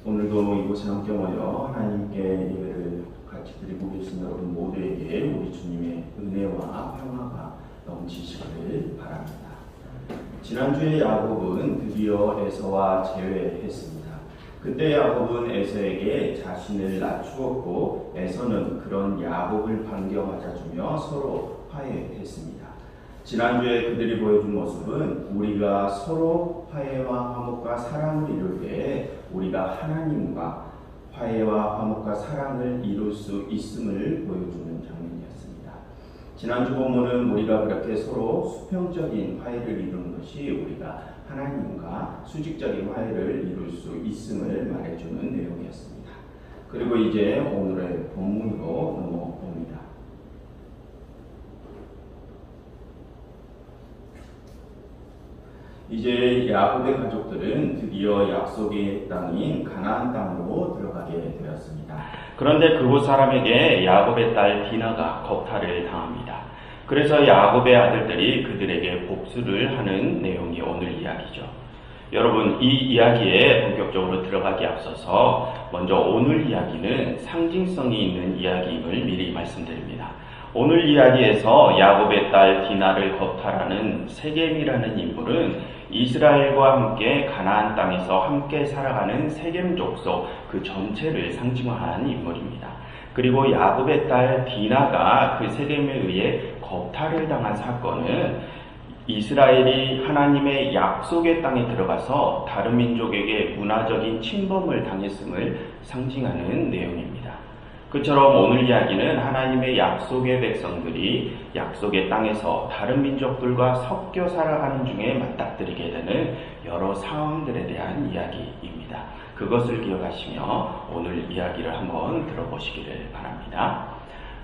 오늘도 이곳에 함께 모여 하나님께 예배를 같이 드리고 계신 여러분 모두에게 우리 주님의 은혜와 평화가 넘치시기를 바랍니다. 지난주에 야곱은 드디어 에서와 재회했습니다. 그때 야곱은 에서에게 자신을 낮추었고 에서는 그런 야곱을 반겨맞아 주며 서로 화해했습니다. 지난주에 그들이 보여준 모습은 우리가 서로 화해와 화목과 사랑을 이룰 때 우리가 하나님과 화해와 화목과 사랑을 이룰 수 있음을 보여주는 장면이었습니다. 지난주 본문은 우리가 그렇게 서로 수평적인 화해를 이루는 것이 우리가 하나님과 수직적인 화해를 이룰 수 있음을 말해주는 내용이었습니다. 그리고 이제 오늘의 본문으로 넘어옵니다. 이제 야곱의 가족들은 드디어 약속의 땅인 가나안 땅으로 들어가게 되었습니다. 그런데 그곳 사람에게 야곱의 딸 디나가 겁탈을 당합니다. 그래서 야곱의 아들들이 그들에게 복수를 하는 내용이 오늘 이야기죠. 여러분, 이 이야기에 본격적으로 들어가기 앞서서 먼저 오늘 이야기는 상징성이 있는 이야기임을 미리 말씀드립니다. 오늘 이야기에서 야곱의 딸 디나를 겁탈하는 세겜이라는 인물은 이스라엘과 함께 가나안 땅에서 함께 살아가는 세겜 족속 그 전체를 상징화한 인물입니다. 그리고 야곱의 딸 디나가 그 세겜에 의해 겁탈을 당한 사건은 이스라엘이 하나님의 약속의 땅에 들어가서 다른 민족에게 문화적인 침범을 당했음을 상징하는 내용입니다. 그처럼 오늘 이야기는 하나님의 약속의 백성들이 약속의 땅에서 다른 민족들과 섞여 살아가는 중에 맞닥뜨리게 되는 여러 상황들에 대한 이야기입니다. 그것을 기억하시며 오늘 이야기를 한번 들어보시기를 바랍니다.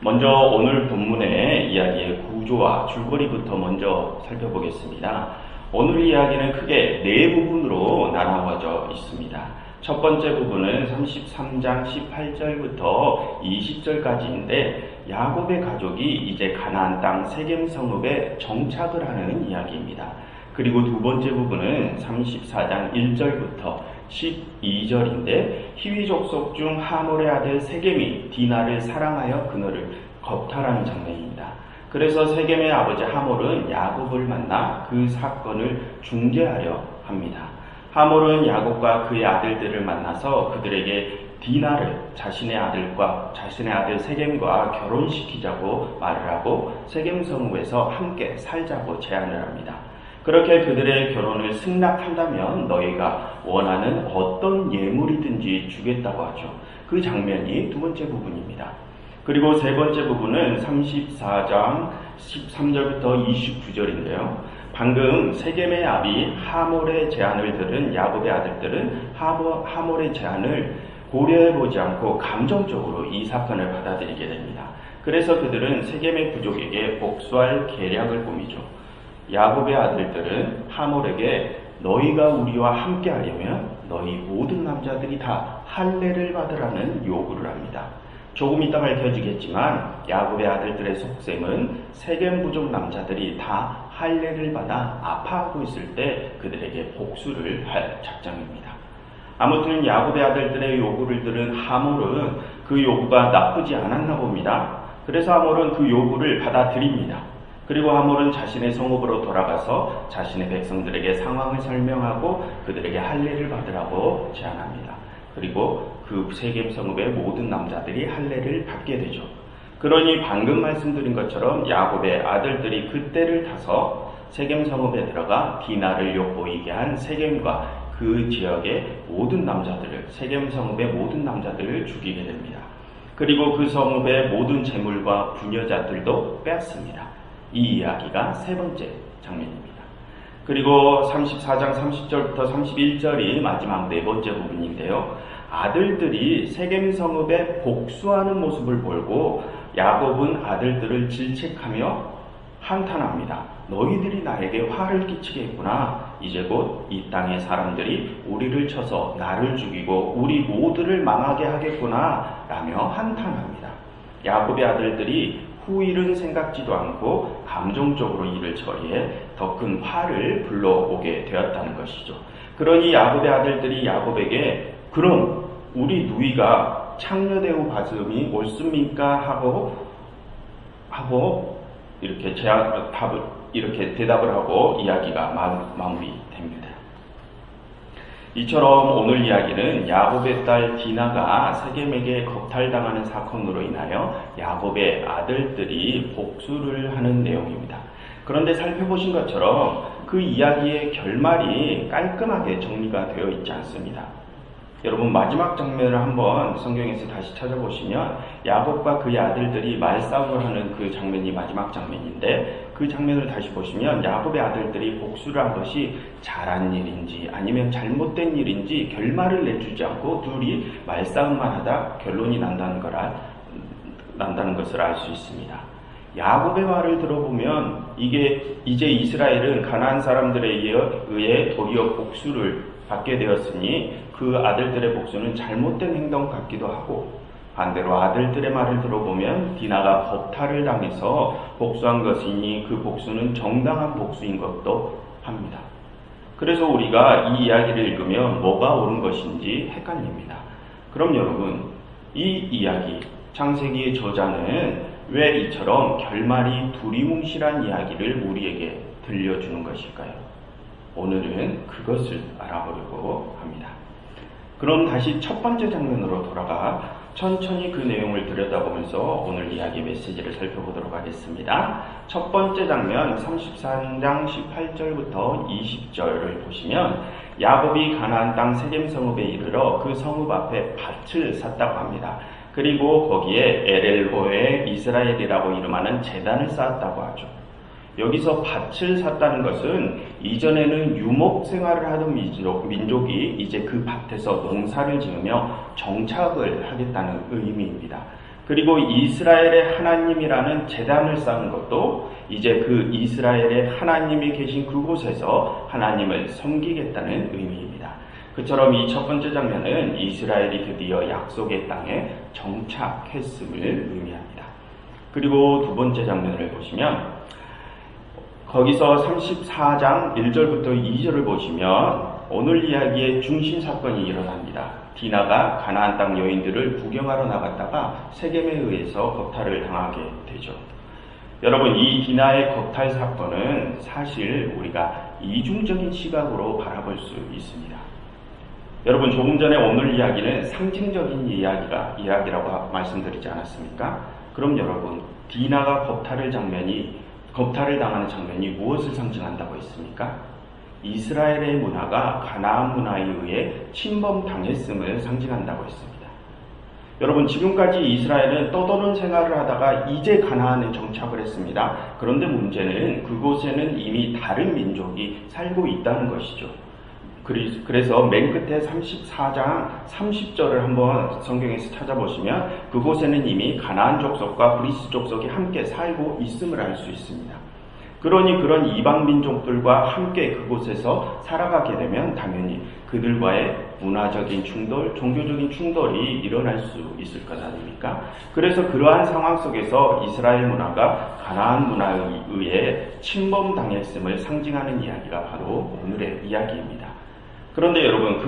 먼저 오늘 본문의 이야기의 구조와 줄거리부터 먼저 살펴보겠습니다. 오늘 이야기는 크게 네 부분으로 나누어져 있습니다. 첫 번째 부분은 33장 18절부터 20절까지인데 야곱의 가족이 이제 가나안 땅 세겜 성읍에 정착을 하는 이야기입니다. 그리고 두 번째 부분은 34장 1절부터 12절인데 히위 족속 중 하몰의 아들 세겜이 디나를 사랑하여 그녀를 겁탈하는 장면입니다. 그래서 세겜의 아버지 하몰은 야곱을 만나 그 사건을 중재하려 합니다. 하몰은 야곱과 그의 아들들을 만나서 그들에게 디나를 자신의 아들 세겜과 결혼시키자고 말을 하고 세겜 성읍에서 함께 살자고 제안을 합니다. 그렇게 그들의 결혼을 승낙한다면 너희가 원하는 어떤 예물이든지 주겠다고 하죠. 그 장면이 두 번째 부분입니다. 그리고 세 번째 부분은 34장 13절부터 29절인데요. 방금 세겜의 아비 하몰의 제안을 들은 야곱의 아들들은 하몰의 제안을 고려해보지 않고 감정적으로 이 사건을 받아들이게 됩니다. 그래서 그들은 세겜의 부족에게 복수할 계략을 꾸미죠. 야곱의 아들들은 하몰에게 너희가 우리와 함께 하려면 너희 모든 남자들이 다 할례를 받으라는 요구를 합니다. 조금 이따 밝혀지겠지만 야곱의 아들들의 속셈은 세겜 부족 남자들이 다 할례를 받아 아파하고 있을 때 그들에게 복수를 할 작정입니다. 아무튼 야곱의 아들들의 요구를 들은 하몰은 그 요구가 나쁘지 않았나 봅니다. 그래서 하몰은 그 요구를 받아들입니다. 그리고 하몰은 자신의 성읍으로 돌아가서 자신의 백성들에게 상황을 설명하고 그들에게 할례를 받으라고 제안합니다. 그리고 그 세겜 성읍의 모든 남자들이 할례를 받게 되죠. 그러니 방금 말씀드린 것처럼 야곱의 아들들이 그때를 타서 세겜 성읍에 들어가 디나를 엿보이게 한 세겜과 그 지역의 모든 남자들을, 세겜 성읍의 모든 남자들을 죽이게 됩니다. 그리고 그 성읍의 모든 재물과 부녀자들도 뺐습니다. 이 이야기가 세 번째 장면입니다. 그리고 34장 30절부터 31절이 마지막 네 번째 부분인데요. 아들들이 세겜 성읍에 복수하는 모습을 보고 야곱은 아들들을 질책하며 한탄합니다. 너희들이 나에게 화를 끼치게 했구나. 이제 곧 이 땅의 사람들이 우리를 쳐서 나를 죽이고 우리 모두를 망하게 하겠구나 라며 한탄합니다. 야곱의 아들들이 후일은 생각지도 않고 감정적으로 일을 처리해 더 큰 화를 불러오게 되었다는 것이죠. 그러니 야곱의 아들들이 야곱에게 그럼 우리 누이가 창녀되고 봤음이 옳습니까? 하고 이렇게 이렇게 대답을 하고 이야기가 마무리됩니다. 이처럼 오늘 이야기는 야곱의 딸 디나가 세겜에게 겁탈당하는 사건으로 인하여 야곱의 아들들이 복수를 하는 내용입니다. 그런데 살펴보신 것처럼 그 이야기의 결말이 깔끔하게 정리가 되어 있지 않습니다. 여러분, 마지막 장면을 한번 성경에서 다시 찾아보시면 야곱과 그의 아들들이 말싸움을 하는 그 장면이 마지막 장면인데, 그 장면을 다시 보시면 야곱의 아들들이 복수를 한 것이 잘한 일인지 아니면 잘못된 일인지 결말을 내주지 않고 둘이 말싸움만 하다 결론이 난다는 것을 알 수 있습니다. 야곱의 말을 들어보면 이제 이스라엘은 가나안 사람들에 의해 도리어 복수를 받게 되었으니 그 아들들의 복수는 잘못된 행동 같기도 하고, 반대로 아들들의 말을 들어보면 디나가 겁탈을 당해서 복수한 것이니 그 복수는 정당한 복수인 것도 합니다. 그래서 우리가 이 이야기를 읽으면 뭐가 옳은 것인지 헷갈립니다. 그럼 여러분, 이 이야기, 창세기의 저자는 왜 이처럼 결말이 두리뭉실한 이야기를 우리에게 들려주는 것일까요? 오늘은 그것을 알아보려고 합니다. 그럼 다시 첫 번째 장면으로 돌아가 천천히 그 내용을 들여다보면서 오늘 이야기 메시지를 살펴보도록 하겠습니다. 첫 번째 장면 34장 18절부터 20절을 보시면 야곱이 가나안 땅 세겜 성읍에 이르러 그 성읍 앞에 밭을 샀다고 합니다. 그리고 거기에 엘엘호에 이스라엘이라고 이름하는 제단을 쌓았다고 하죠. 여기서 밭을 샀다는 것은 이전에는 유목 생활을 하던 민족이 이제 그 밭에서 농사를 지으며 정착을 하겠다는 의미입니다. 그리고 이스라엘의 하나님이라는 제단을 쌓은 것도 이제 그 이스라엘의 하나님이 계신 그곳에서 하나님을 섬기겠다는 의미입니다. 그처럼 이 첫 번째 장면은 이스라엘이 드디어 약속의 땅에 정착했음을 의미합니다. 그리고 두 번째 장면을 보시면 거기서 34장 1절부터 2절을 보시면 오늘 이야기의 중심 사건이 일어납니다. 디나가 가나안 땅 여인들을 구경하러 나갔다가 세겜에 의해서 겁탈을 당하게 되죠. 여러분, 이 디나의 겁탈 사건은 사실 우리가 이중적인 시각으로 바라볼 수 있습니다. 여러분, 조금 전에 오늘 이야기는 상징적인 이야기라고 말씀드리지 않았습니까? 그럼 여러분, 디나가 겁탈을 당하는 장면이 무엇을 상징한다고 했습니까? 이스라엘의 문화가 가나안 문화에 의해 침범당했음을 상징한다고 했습니다. 여러분, 지금까지 이스라엘은 떠도는 생활을 하다가 이제 가나안에 정착을 했습니다. 그런데 문제는 그곳에는 이미 다른 민족이 살고 있다는 것이죠. 그래서 맨 끝에 34장 30절을 한번 성경에서 찾아보시면 그곳에는 이미 가나안 족속과 브리스 족속이 함께 살고 있음을 알 수 있습니다. 그러니 그런 이방 민족들과 함께 그곳에서 살아가게 되면 당연히 그들과의 문화적인 충돌, 종교적인 충돌이 일어날 수 있을 것 아닙니까? 그래서 그러한 상황 속에서 이스라엘 문화가 가나안 문화에 의해 침범당했음을 상징하는 이야기가 바로 오늘의 이야기입니다. 그런데 여러분,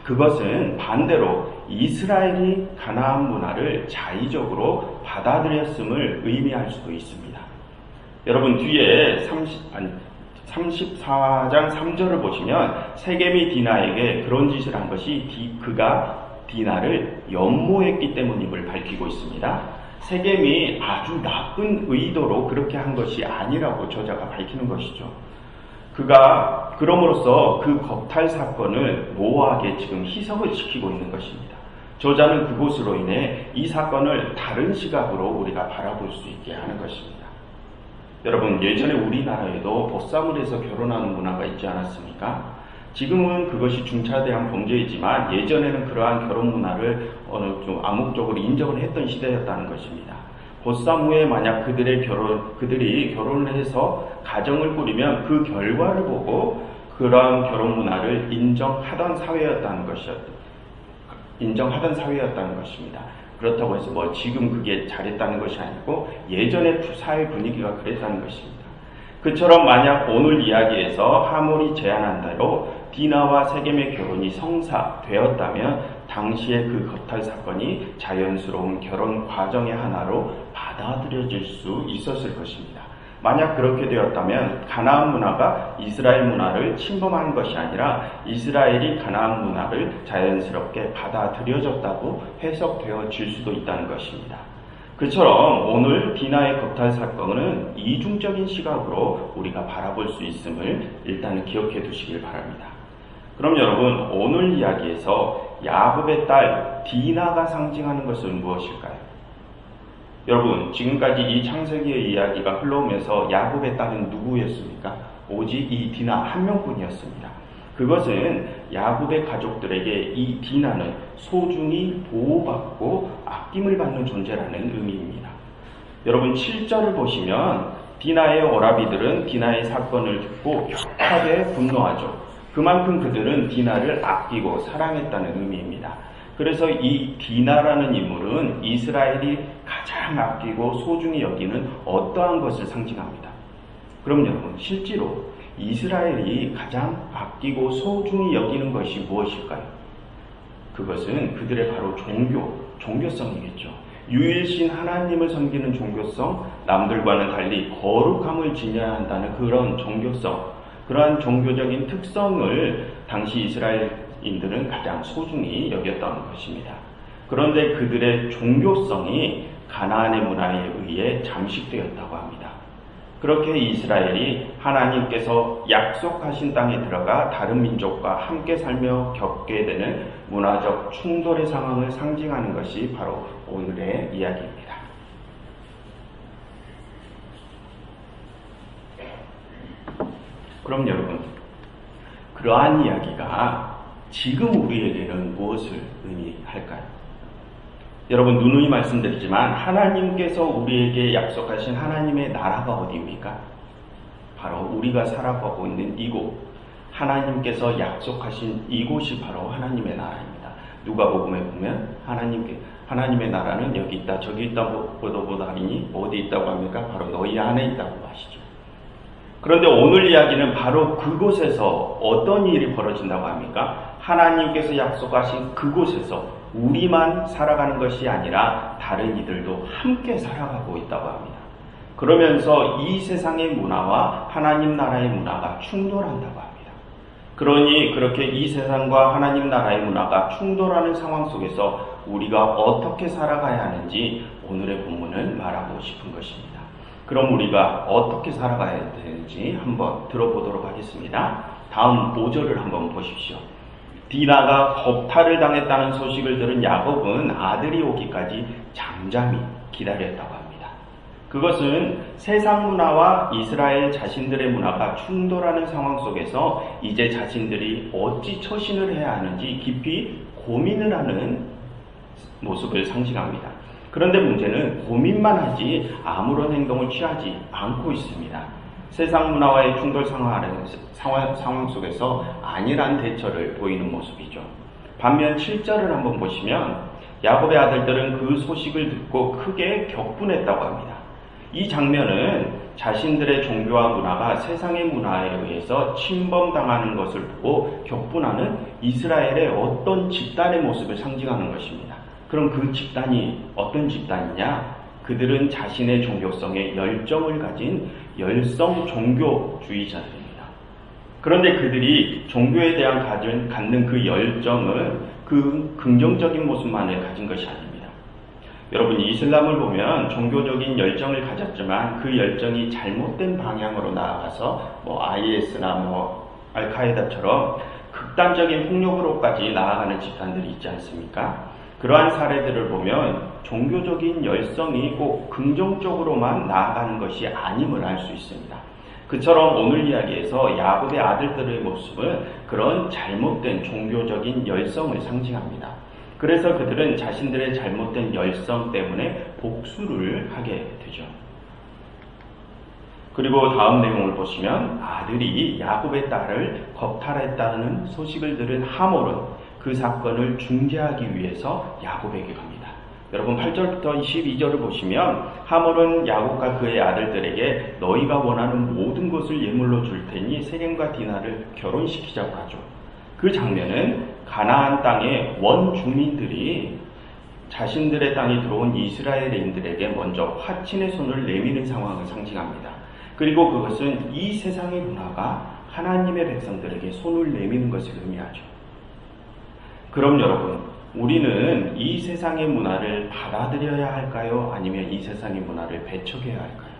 그것은 반대로 이스라엘이 가나안 문화를 자의적으로 받아들였음을 의미할 수도 있습니다. 여러분, 뒤에 34장 3절을 보시면 세겜이 디나에게 그런 짓을 한 것이 그가 디나를 연모했기 때문임을 밝히고 있습니다. 세겜이 아주 나쁜 의도로 그렇게 한 것이 아니라고 저자가 밝히는 것이죠. 그가 그럼으로써 그 겁탈 사건을 모호하게 지금 희석을 시키고 있는 것입니다. 저자는 그것으로 인해 이 사건을 다른 시각으로 우리가 바라볼 수 있게 하는 것입니다. 여러분, 예전에 우리나라에도 보쌈을 해서 결혼하는 문화가 있지 않았습니까? 지금은 그것이 중차대한 범죄이지만 예전에는 그러한 결혼 문화를 좀 암묵적으로 인정을 했던 시대였다는 것입니다. 보쌈 후에 만약 그들이 결혼을 해서 가정을 꾸리면 그 결과를 보고 그러한 결혼 문화를 인정하던 사회였다는 것입니다. 그렇다고 해서 지금 그게 잘했다는 것이 아니고 예전의 사회 분위기가 그랬다는 것입니다. 그처럼 만약 오늘 이야기에서 하몰이 제안한 대로 디나와 세겜의 결혼이 성사되었다면 당시의 그 거탈 사건이 자연스러운 결혼 과정의 하나로 받아들여질 수 있었을 것입니다. 만약 그렇게 되었다면 가나안 문화가 이스라엘 문화를 침범한 것이 아니라 이스라엘이 가나안 문화를 자연스럽게 받아들여졌다고 해석되어질 수도 있다는 것입니다. 그처럼 오늘 디나의 거탈 사건은 이중적인 시각으로 우리가 바라볼 수 있음을 일단은 기억해 두시길 바랍니다. 그럼 여러분, 오늘 이야기에서 야곱의 딸 디나가 상징하는 것은 무엇일까요? 여러분, 지금까지 이 창세기의 이야기가 흘러오면서 야곱의 딸은 누구였습니까? 오직 이 디나 한 명뿐이었습니다. 그것은 야곱의 가족들에게 이 디나는 소중히 보호받고 아낌을 받는 존재라는 의미입니다. 여러분, 7절을 보시면 디나의 오라비들은 디나의 사건을 듣고 격하게 분노하죠. 그만큼 그들은 디나를 아끼고 사랑했다는 의미입니다. 그래서 이 디나라는 인물은 이스라엘이 가장 아끼고 소중히 여기는 어떠한 것을 상징합니다. 그럼 여러분, 실제로 이스라엘이 가장 아끼고 소중히 여기는 것이 무엇일까요? 그것은 그들의 바로 종교성이겠죠. 유일신 하나님을 섬기는 종교성, 남들과는 달리 거룩함을 지녀야 한다는 그런 종교성, 그러한 종교적인 특성을 당시 이스라엘인들은 가장 소중히 여겼던 것입니다. 그런데 그들의 종교성이 가나안의 문화에 의해 잠식되었다고 합니다. 그렇게 이스라엘이 하나님께서 약속하신 땅에 들어가 다른 민족과 함께 살며 겪게 되는 문화적 충돌의 상황을 상징하는 것이 바로 오늘의 이야기입니다. 그럼 여러분, 그러한 이야기가 지금 우리에게는 무엇을 의미할까요? 여러분, 누누이 말씀드리지만 하나님께서 우리에게 약속하신 하나님의 나라가 어디입니까? 바로 우리가 살아가고 있는 이곳, 하나님께서 약속하신 이곳이 바로 하나님의 나라입니다. 누가복음에 보면 하나님의 나라는 여기 있다 저기 있다보다니 어디 있다고 합니까? 바로 너희 안에 있다고 하시죠. 그런데 오늘 이야기는 바로 그곳에서 어떤 일이 벌어진다고 합니까? 하나님께서 약속하신 그곳에서 우리만 살아가는 것이 아니라 다른 이들도 함께 살아가고 있다고 합니다. 그러면서 이 세상의 문화와 하나님 나라의 문화가 충돌한다고 합니다. 그러니 그렇게 이 세상과 하나님 나라의 문화가 충돌하는 상황 속에서 우리가 어떻게 살아가야 하는지 오늘의 본문은 말하고 싶은 것입니다. 그럼 우리가 어떻게 살아가야 되는지 한번 들어보도록 하겠습니다. 다음 5절을 한번 보십시오. 디나가 겁탈을 당했다는 소식을 들은 야곱은 아들이 오기까지 잠잠히 기다렸다고 합니다. 그것은 세상 문화와 이스라엘 자신들의 문화가 충돌하는 상황 속에서 이제 자신들이 어찌 처신을 해야 하는지 깊이 고민을 하는 모습을 상징합니다. 그런데 문제는 고민만 하지 아무런 행동을 취하지 않고 있습니다. 세상 문화와의 충돌 상황 속에서 안일한 대처를 보이는 모습이죠. 반면 7절을 한번 보시면 야곱의 아들들은 그 소식을 듣고 크게 격분했다고 합니다. 이 장면은 자신들의 종교와 문화가 세상의 문화에 의해서 침범당하는 것을 보고 격분하는 이스라엘의 어떤 집단의 모습을 상징하는 것입니다. 그럼 그 집단이 어떤 집단이냐? 그들은 자신의 종교성에 열정을 가진 열성 종교주의자들입니다. 그런데 그들이 종교에 대한 갖는 그 열정은 그 긍정적인 모습만을 가진 것이 아닙니다. 여러분, 이슬람을 보면 종교적인 열정을 가졌지만 그 열정이 잘못된 방향으로 나아가서 IS나 알카에다처럼 극단적인 폭력으로까지 나아가는 집단들이 있지 않습니까? 그러한 사례들을 보면 종교적인 열성이 꼭 긍정적으로만 나아가는 것이 아님을 알 수 있습니다. 그처럼 오늘 이야기에서 야곱의 아들들의 모습은 그런 잘못된 종교적인 열성을 상징합니다. 그래서 그들은 자신들의 잘못된 열성 때문에 복수를 하게 되죠. 그리고 다음 내용을 보시면 아들이 야곱의 딸을 겁탈했다는 소식을 들은 하몰은 그 사건을 중재하기 위해서 야곱에게 갑니다. 여러분 8절부터 12절을 보시면 하몰은 야곱과 그의 아들들에게 너희가 원하는 모든 것을 예물로 줄 테니 세겜과 디나를 결혼시키자고 하죠. 그 장면은 가나안 땅의 원주민들이 자신들의 땅에 들어온 이스라엘인들에게 먼저 화친의 손을 내미는 상황을 상징합니다. 그리고 그것은 이 세상의 문화가 하나님의 백성들에게 손을 내미는 것을 의미하죠. 그럼 여러분, 우리는 이 세상의 문화를 받아들여야 할까요? 아니면 이 세상의 문화를 배척해야 할까요?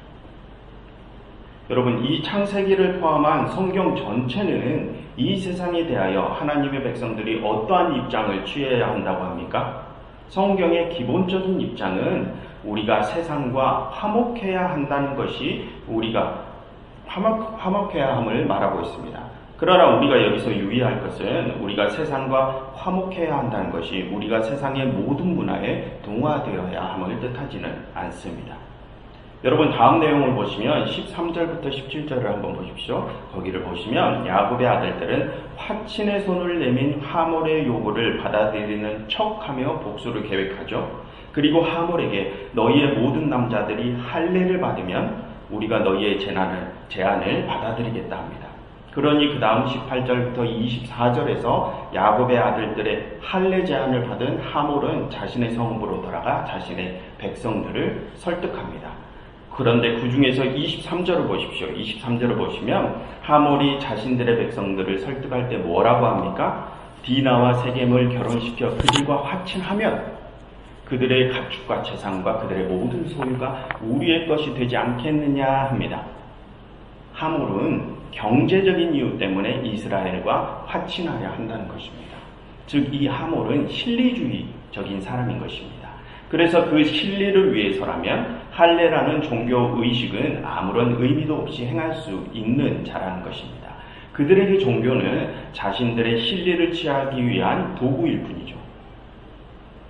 여러분, 이 창세기를 포함한 성경 전체는 이 세상에 대하여 하나님의 백성들이 어떠한 입장을 취해야 한다고 합니까? 성경의 기본적인 입장은 우리가 세상과 화목해야 한다는 것이 우리가 화목해야 함을 말하고 있습니다. 그러나 우리가 여기서 유의할 것은 우리가 세상과 화목해야 한다는 것이 우리가 세상의 모든 문화에 동화되어야 함을 뜻하지는 않습니다. 여러분 다음 내용을 보시면 13절부터 17절을 한번 보십시오. 거기를 보시면 야곱의 아들들은 화친의 손을 내민 하몰의 요구를 받아들이는 척하며 복수를 계획하죠. 그리고 하몰에게 너희의 모든 남자들이 할례를 받으면 우리가 너희의 제안을 받아들이겠다 합니다. 그러니 그 다음 18절부터 24절에서 야곱의 아들들의 할례 제안을 받은 하몰은 자신의 성읍으로 돌아가 자신의 백성들을 설득합니다. 그런데 그 중에서 23절을 보십시오. 23절을 보시면 하몰이 자신들의 백성들을 설득할 때 뭐라고 합니까? 디나와 세겜을 결혼시켜 그들과 화친하면 그들의 가축과 재산과 그들의 모든 소유가 우리의 것이 되지 않겠느냐 합니다. 하몰은 경제적인 이유 때문에 이스라엘과 화친하려 한다는 것입니다. 즉 이 하몰은 실리주의적인 사람인 것입니다. 그래서 그 실리를 위해서라면 할례라는 종교 의식은 아무런 의미도 없이 행할 수 있는 자라는 것입니다. 그들에게 종교는 자신들의 실리를 취하기 위한 도구일 뿐이죠.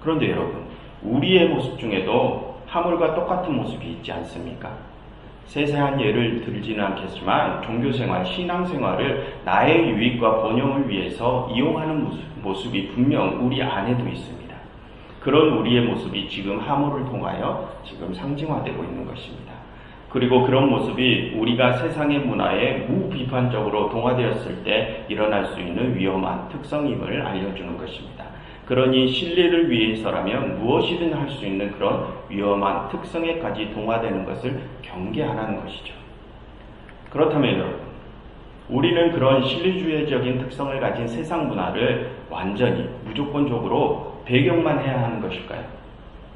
그런데 여러분, 우리의 모습 중에도 하몰과 똑같은 모습이 있지 않습니까? 세세한 예를 들지는 않겠지만 종교생활, 신앙생활을 나의 유익과 번영을 위해서 이용하는 모습이 분명 우리 안에도 있습니다. 그런 우리의 모습이 지금 하몰을 통하여 지금 상징화되고 있는 것입니다. 그리고 그런 모습이 우리가 세상의 문화에 무비판적으로 동화되었을 때 일어날 수 있는 위험한 특성임을 알려주는 것입니다. 그러니 진리를 위해서라면 무엇이든 할 수 있는 그런 위험한 특성에까지 동화되는 것을 경계하라는 것이죠. 그렇다면 여러분, 우리는 그런 실리주의적인 특성을 가진 세상 문화를 완전히 무조건적으로 배경만 해야 하는 것일까요?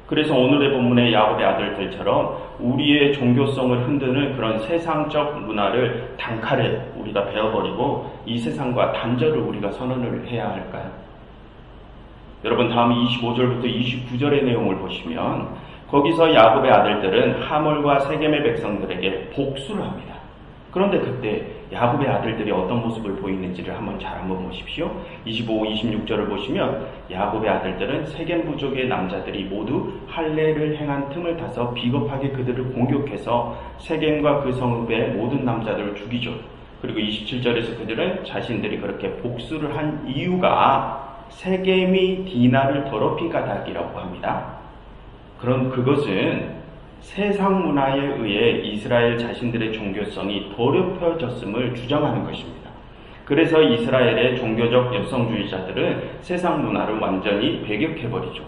그래서 오늘의 본문의 야곱의 아들들처럼 우리의 종교성을 흔드는 그런 세상적 문화를 단칼에 우리가 베어버리고 이 세상과 단절을 우리가 선언을 해야 할까요? 여러분 다음 25절부터 29절의 내용을 보시면 거기서 야곱의 아들들은 하몰과 세겜의 백성들에게 복수를 합니다. 그런데 그때 야곱의 아들들이 어떤 모습을 보이는지를 한번 보십시오. 25, 26절을 보시면 야곱의 아들들은 세겜 부족의 남자들이 모두 할례를 행한 틈을 타서 비겁하게 그들을 공격해서 세겜과 그 성읍의 모든 남자들을 죽이죠. 그리고 27절에서 그들은 자신들이 그렇게 복수를 한 이유가 세겜이 디나를 더럽힌 까닭이라고 합니다. 그런 그것은 세상 문화에 의해 이스라엘 자신들의 종교성이 더럽혀졌음을 주장하는 것입니다. 그래서 이스라엘의 종교적 여성주의자들은 세상 문화를 완전히 배격해버리죠.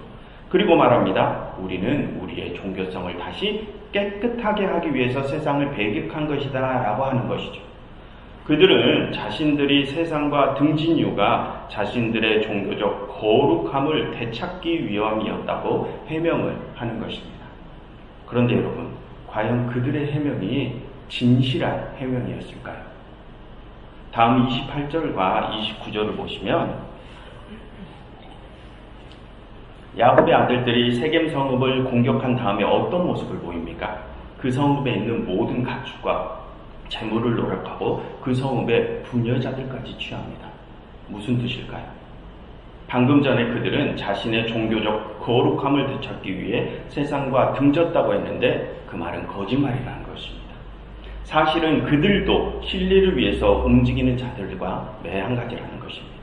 그리고 말합니다. 우리는 우리의 종교성을 다시 깨끗하게 하기 위해서 세상을 배격한 것이다 라고 하는 것이죠. 그들은 자신들이 세상과 등진 이유가 자신들의 종교적 거룩함을 되찾기 위함이었다고 해명을 하는 것입니다. 그런데 여러분, 과연 그들의 해명이 진실한 해명이었을까요? 다음 28절과 29절을 보시면 야곱의 아들들이 세겜 성읍을 공격한 다음에 어떤 모습을 보입니까? 그 성읍에 있는 모든 가축과 재물을 노력하고 그 성읍의 부녀자들까지 취합니다. 무슨 뜻일까요? 방금 전에 그들은 자신의 종교적 거룩함을 되찾기 위해 세상과 등졌다고 했는데 그 말은 거짓말이라는 것입니다. 사실은 그들도 진리를 위해서 움직이는 자들과 매한 가지라는 것입니다.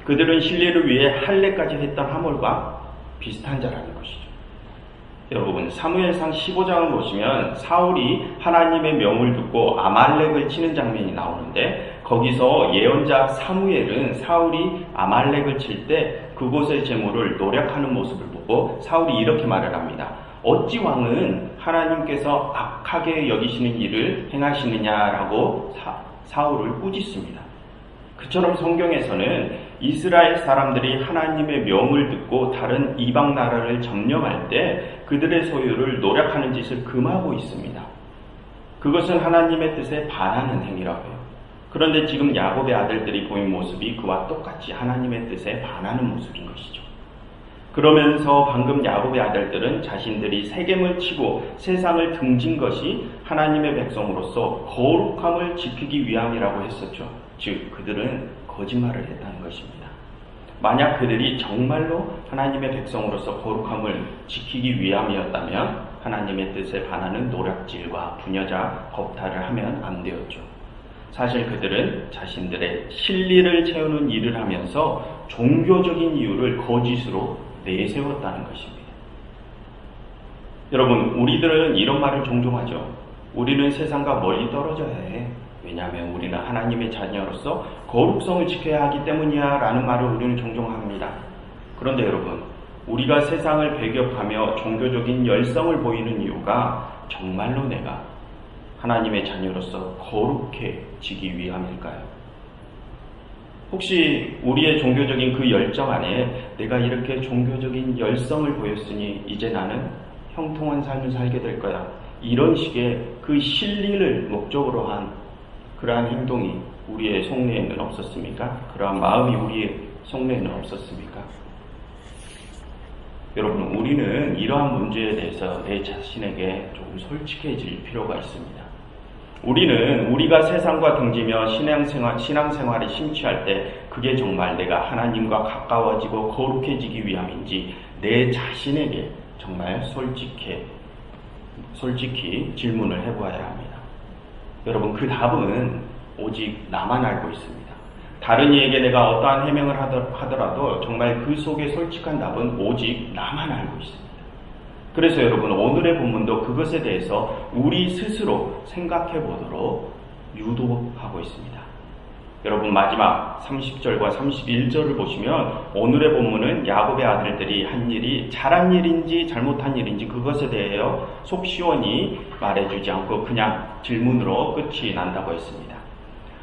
그들은 진리를 위해 할례까지 했던 하몰과 비슷한 자라는 것이죠. 여러분 사무엘상 15장을 보시면 사울이 하나님의 명을 듣고 아말렉을 치는 장면이 나오는데 거기서 예언자 사무엘은 사울이 아말렉을 칠 때 그곳의 재물을 노력하는 모습을 보고 사울이 이렇게 말을 합니다. 어찌 왕은 하나님께서 악하게 여기시는 일을 행하시느냐라고 사울을 꾸짖습니다. 그처럼 성경에서는 이스라엘 사람들이 하나님의 명을 듣고 다른 이방 나라를 점령할 때 그들의 소유를 노력하는 짓을 금하고 있습니다. 그것은 하나님의 뜻에 반하는 행위라고요. 그런데 지금 야곱의 아들들이 보인 모습이 그와 똑같이 하나님의 뜻에 반하는 모습인 것이죠. 그러면서 방금 야곱의 아들들은 자신들이 세겜을 치고 세상을 등진 것이 하나님의 백성으로서 거룩함을 지키기 위함이라고 했었죠. 즉 그들은 거짓말을 했다는 것입니다. 만약 그들이 정말로 하나님의 백성으로서 거룩함을 지키기 위함이었다면 하나님의 뜻에 반하는 노략질과 부녀자 겁탈을 하면 안 되었죠. 사실 그들은 자신들의 실리를 채우는 일을 하면서 종교적인 이유를 거짓으로 내세웠다는 것입니다. 여러분, 우리들은 이런 말을 종종 하죠. 우리는 세상과 멀리 떨어져야 해. 왜냐하면 우리는 하나님의 자녀로서 거룩성을 지켜야 하기 때문이야 라는 말을 우리는 종종 합니다. 그런데 여러분, 우리가 세상을 배격하며 종교적인 열성을 보이는 이유가 정말로 내가 하나님의 자녀로서 거룩해지기 위함일까요? 혹시 우리의 종교적인 그 열정 안에 내가 이렇게 종교적인 열성을 보였으니 이제 나는 형통한 삶을 살게 될 거야, 이런 식의 그 실리를 목적으로 한 그러한 행동이 우리의 속내에는 없었습니까? 그러한 마음이 우리의 속내에는 없었습니까? 여러분, 우리는 이러한 문제에 대해서 내 자신에게 조금 솔직해질 필요가 있습니다. 우리는 우리가 세상과 등지며 신앙생활에 심취할 때 그게 정말 내가 하나님과 가까워지고 거룩해지기 위함인지 내 자신에게 정말 솔직히 질문을 해보아야 합니다. 여러분, 그 답은 오직 나만 알고 있습니다. 다른 이에게 내가 어떠한 해명을 하더라도 정말 그 속에 솔직한 답은 오직 나만 알고 있습니다. 그래서 여러분, 오늘의 본문도 그것에 대해서 우리 스스로 생각해 보도록 유도하고 있습니다. 여러분, 마지막 30절과 31절을 보시면 오늘의 본문은 야곱의 아들들이 한 일이 잘한 일인지 잘못한 일인지 그것에 대하여 속 시원히 말해주지 않고 그냥 질문으로 끝이 난다고 했습니다.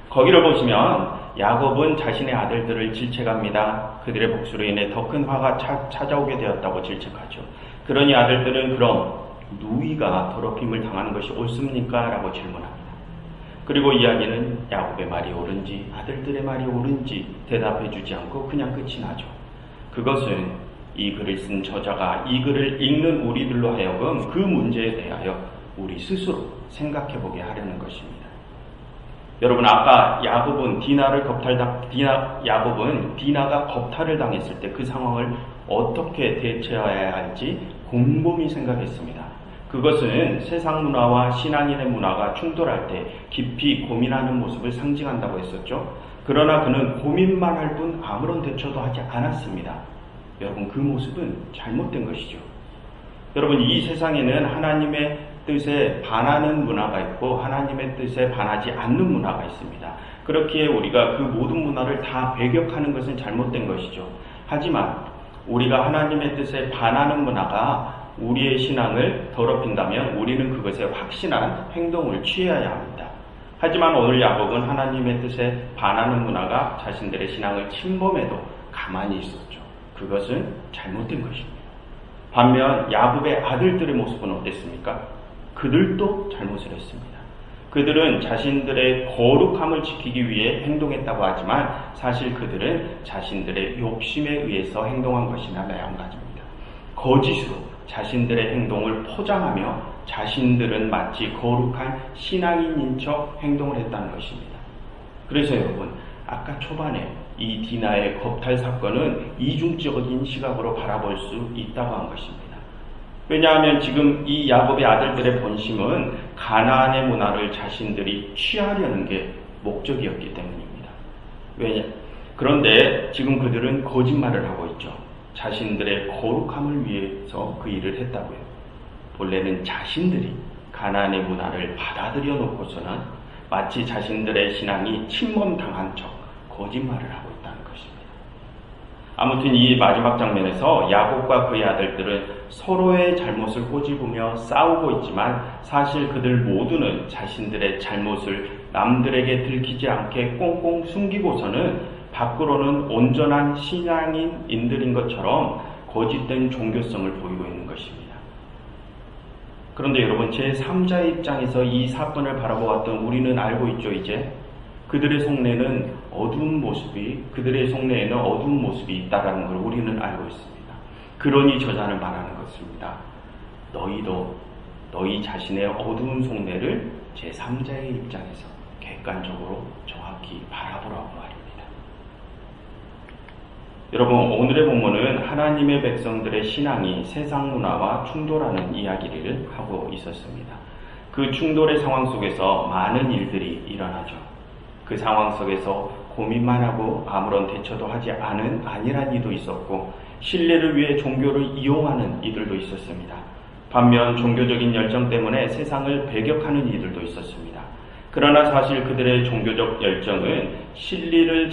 거기를 보시면 야곱은 자신의 아들들을 질책합니다. 그들의 복수로 인해 더 큰 화가 찾아오게 되었다고 질책하죠. 그러니 아들들은 그럼 누이가 더럽힘을 당하는 것이 옳습니까? 라고 질문합니다. 그리고 이야기는 야곱의 말이 옳은지 아들들의 말이 옳은지 대답해 주지 않고 그냥 끝이 나죠. 그것은 이 글을 쓴 저자가 이 글을 읽는 우리들로 하여금 그 문제에 대하여 우리 스스로 생각해 보게 하려는 것입니다. 여러분, 아까 야곱은 디나가 겁탈을 당했을 때 그 상황을 어떻게 대처해야 할지 곰곰이 생각했습니다. 그것은 세상 문화와 신앙인의 문화가 충돌할 때 깊이 고민하는 모습을 상징한다고 했었죠. 그러나 그는 고민만 할 뿐 아무런 대처도 하지 않았습니다. 여러분, 그 모습은 잘못된 것이죠. 여러분, 이 세상에는 하나님의 뜻에 반하는 문화가 있고 하나님의 뜻에 반하지 않는 문화가 있습니다. 그렇기에 우리가 그 모든 문화를 다 배격하는 것은 잘못된 것이죠. 하지만 우리가 하나님의 뜻에 반하는 문화가 우리의 신앙을 더럽힌다면 우리는 그것에 확신한 행동을 취해야 합니다. 하지만 오늘 야곱은 하나님의 뜻에 반하는 문화가 자신들의 신앙을 침범해도 가만히 있었죠. 그것은 잘못된 것입니다. 반면 야곱의 아들들의 모습은 어땠습니까? 그들도 잘못을 했습니다. 그들은 자신들의 거룩함을 지키기 위해 행동했다고 하지만 사실 그들은 자신들의 욕심에 의해서 행동한 것이나 마찬가지입니다. 거짓으로 자신들의 행동을 포장하며 자신들은 마치 거룩한 신앙인인 척 행동을 했다는 것입니다. 그래서 여러분, 아까 초반에 이 디나의 겁탈 사건은 이중적인 시각으로 바라볼 수 있다고 한 것입니다. 왜냐하면 지금 이 야곱의 아들들의 본심은 가나안의 문화를 자신들이 취하려는 게 목적이었기 때문입니다. 그런데 지금 그들은 거짓말을 하고 있죠. 자신들의 거룩함을 위해서 그 일을 했다고요. 본래는 자신들이 가나안의 문화를 받아들여 놓고서는 마치 자신들의 신앙이 침범당한 척 거짓말을 하고 있다는 것입니다. 아무튼 이 마지막 장면에서 야곱과 그의 아들들은 서로의 잘못을 꼬집으며 싸우고 있지만 사실 그들 모두는 자신들의 잘못을 남들에게 들키지 않게 꽁꽁 숨기고서는 밖으로는 온전한 신앙인들인 것처럼 거짓된 종교성을 보이고 있는 것입니다. 그런데 여러분, 제3자의 입장에서 이 사건을 바라보았던 우리는 알고 있죠. 이제 그들의 속내에는 어두운 모습이 있다라는 걸 우리는 알고 있습니다. 그러니 저자는 말하는 것입니다. 너희도 너희 자신의 어두운 속내를 제3자의 입장에서 객관적으로 정확히 바라보라고 말입니다. 여러분, 오늘의 본문은 하나님의 백성들의 신앙이 세상 문화와 충돌하는 이야기를 하고 있었습니다. 그 충돌의 상황 속에서 많은 일들이 일어나죠. 그 상황 속에서 고민만 하고 아무런 대처도 하지 않은 안일한 이도 있었고, 신뢰를 위해 종교를 이용하는 이들도 있었습니다. 반면 종교적인 열정 때문에 세상을 배격하는 이들도 있었습니다. 그러나 사실 그들의 종교적 열정은 진리를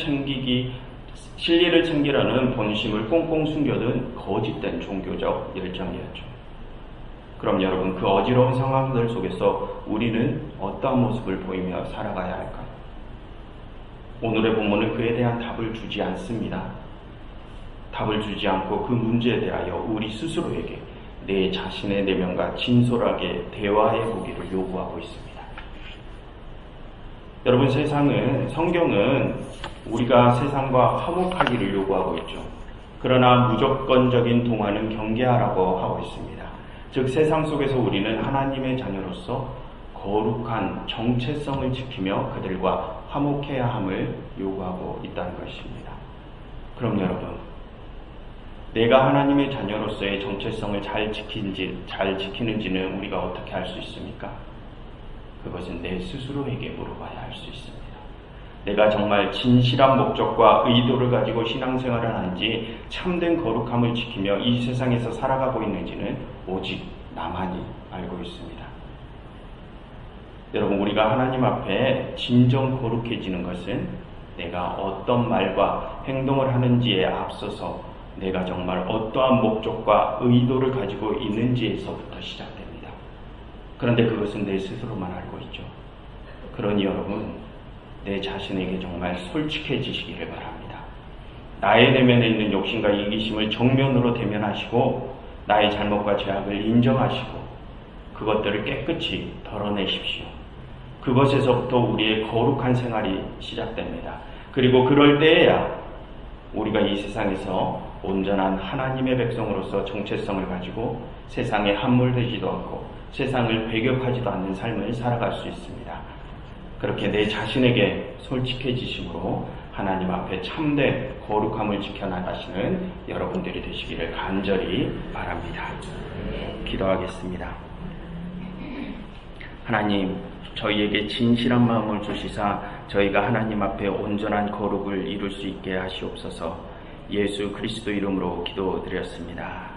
챙기려는 본심을 꽁꽁 숨겨둔 거짓된 종교적 열정이었죠. 그럼 여러분, 그 어지러운 상황들 속에서 우리는 어떠한 모습을 보이며 살아가야 할까요? 오늘의 본문은 그에 대한 답을 주지 않습니다. 답을 주지 않고 그 문제에 대하여 우리 스스로에게 내 자신의 내면과 진솔하게 대화해 보기를 요구하고 있습니다. 여러분, 성경은 우리가 세상과 화목하기를 요구하고 있죠. 그러나 무조건적인 동화는 경계하라고 하고 있습니다. 즉, 세상 속에서 우리는 하나님의 자녀로서 거룩한 정체성을 지키며 그들과 화목해야 함을 요구하고 있다는 것입니다. 그럼 여러분, 내가 하나님의 자녀로서의 정체성을 잘 지키는지는 우리가 어떻게 알 수 있습니까? 그것은 내 스스로에게 물어봐야 할 수 있습니다. 내가 정말 진실한 목적과 의도를 가지고 신앙생활을 하는지, 참된 거룩함을 지키며 이 세상에서 살아가고 있는지는 오직 나만이 알고 있습니다. 여러분, 우리가 하나님 앞에 진정 거룩해지는 것은 내가 어떤 말과 행동을 하는지에 앞서서 내가 정말 어떠한 목적과 의도를 가지고 있는지에서부터 시작됩니다. 그런데 그것은 내 스스로만 알고 있죠. 그러니 여러분, 내 자신에게 정말 솔직해지시기를 바랍니다. 나의 내면에 있는 욕심과 이기심을 정면으로 대면하시고 나의 잘못과 죄악을 인정하시고 그것들을 깨끗이 덜어내십시오. 그것에서부터 우리의 거룩한 생활이 시작됩니다. 그리고 그럴 때에야 우리가 이 세상에서 온전한 하나님의 백성으로서 정체성을 가지고 세상에 함몰되지도 않고 세상을 배격하지도 않는 삶을 살아갈 수 있습니다. 그렇게 내 자신에게 솔직해지심으로 하나님 앞에 참된 거룩함을 지켜나가시는 여러분들이 되시기를 간절히 바랍니다. 기도하겠습니다. 하나님, 저희에게 진실한 마음을 주시사 저희가 하나님 앞에 온전한 거룩을 이룰 수 있게 하시옵소서. 예수 그리스도 이름으로 기도드렸습니다.